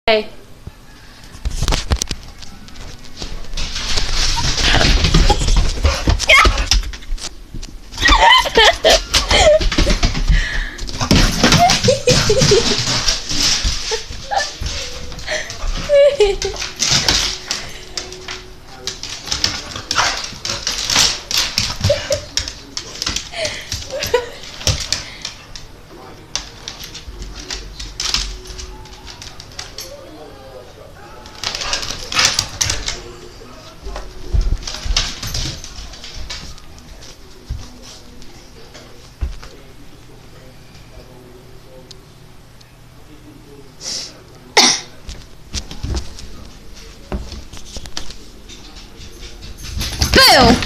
Hey. Boom!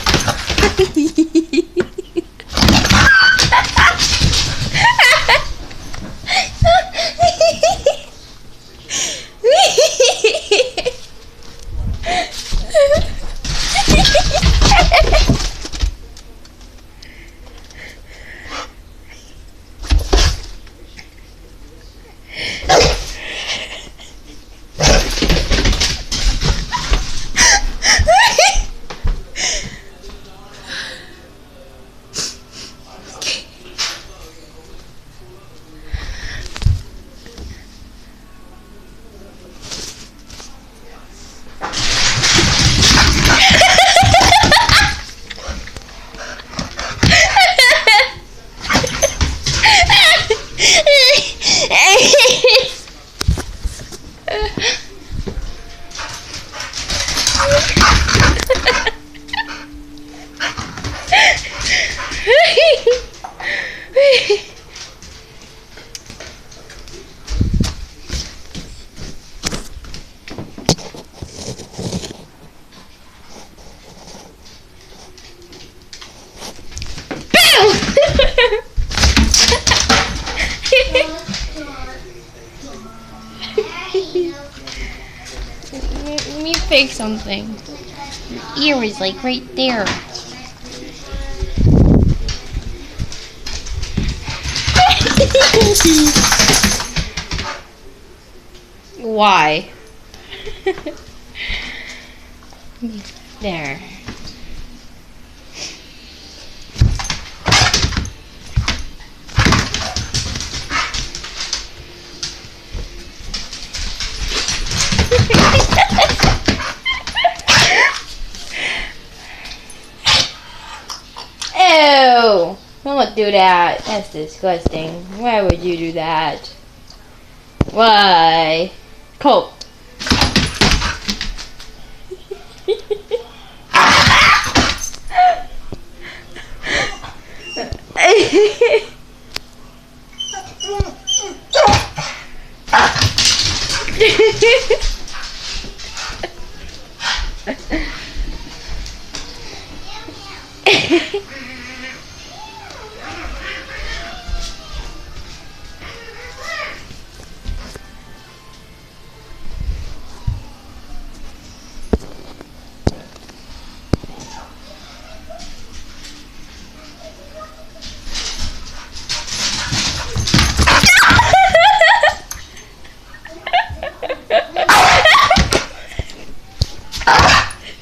Let me fix something. Your ear is like right there. Why? There. Ew! Don't do that. That's disgusting. Why would you do that? Why? Colt.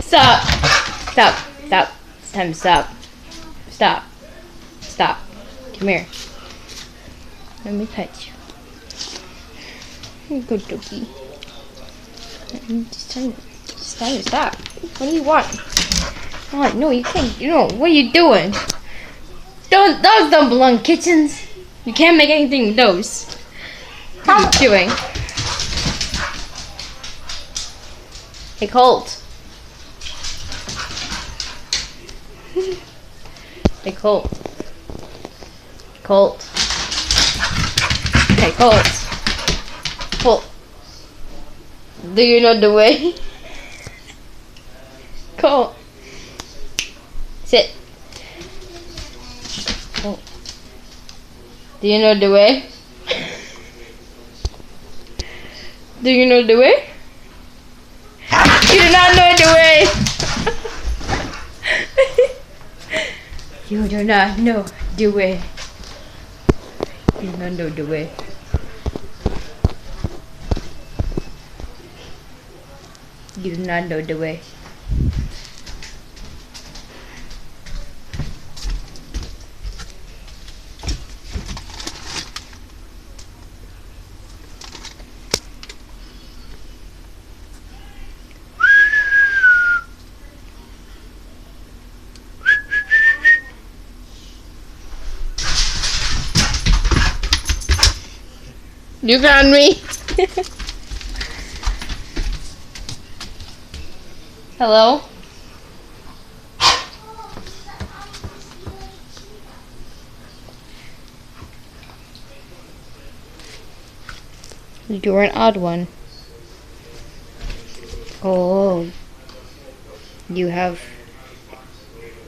Stop. Stop. Stop. It's time to stop. Stop. Stop. Come here. Let me pet you. Good doggy. It's time to stop. What do you want? Oh, no, you can't. You know, what are you doing? Dogs don't belong in kitchens. You can't make anything with those. What are you doing? Hey, Colt. Hey, Colt. Colt. Hey, Colt. Colt. Do you know the way? Colt. Sit. Colt. Do you know the way? Do you know the way? You do not know the way! You do not know the way. You do not know the way. You do not know the way. You found me. Hello? You're an odd one. Oh. You have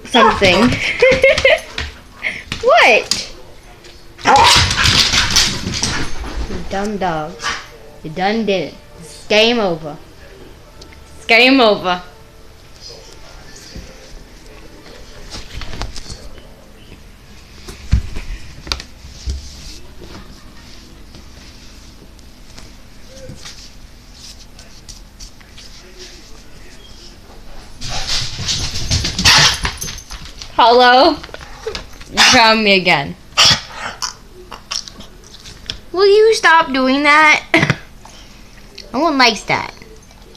something. What? You dumb dog. You done did it. It's game over. It's game over. Hello? You found me again. Will you stop doing that? No one likes that.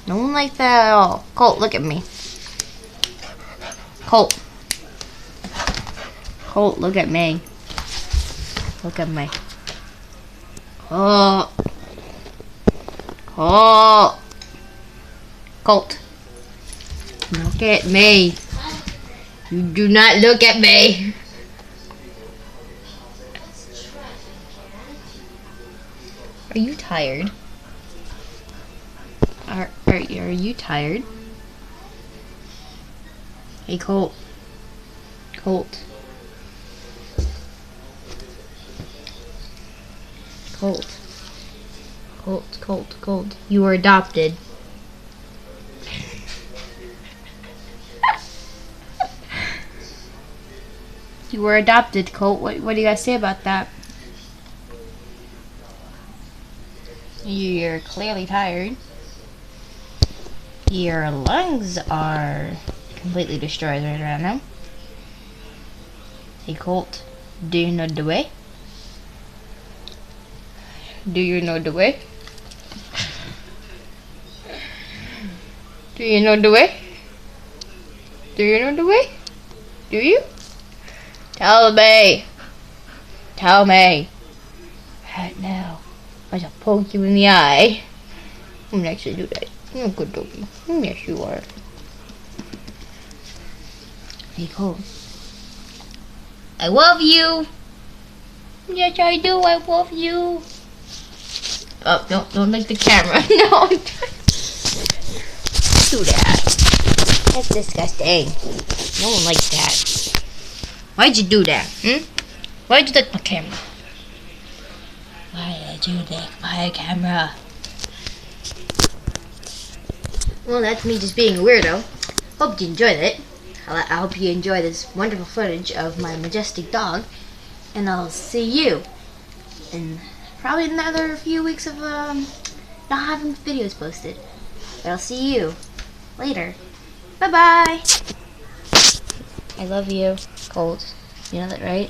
No one likes that at all. Colt, look at me. Colt. Colt, look at me. Look at me. Colt. Colt. Colt. Look at me. You do not look at me. Are you tired? Are you tired? Hey, Colt. Colt. Colt. Colt, Colt, Colt. You were adopted. You were adopted, Colt. What do you guys say about that? You're clearly tired. Your lungs are completely destroyed right around now. Hey, Colt. Do you know the way? Do you know the way? Do you know the way? Do you know the way? Do you? Tell me. Tell me. Right now. I shall poke you in the eye. I'm gonna actually do that. You're a good doggy. Yes, you are. Hey, Cole. I love you. Yes, I do. I love you. Oh, don't make the camera. No. Do that. That's disgusting. No one likes that. Why'd you do that? Why'd you take my camera? Why did you take my camera? Well, that's me just being a weirdo. Hope you enjoyed it. I hope you enjoy this wonderful footage of my majestic dog. And I'll see you in probably another few weeks of not having videos posted. But I'll see you later. Bye-bye. I love you, Colt. You know that, right?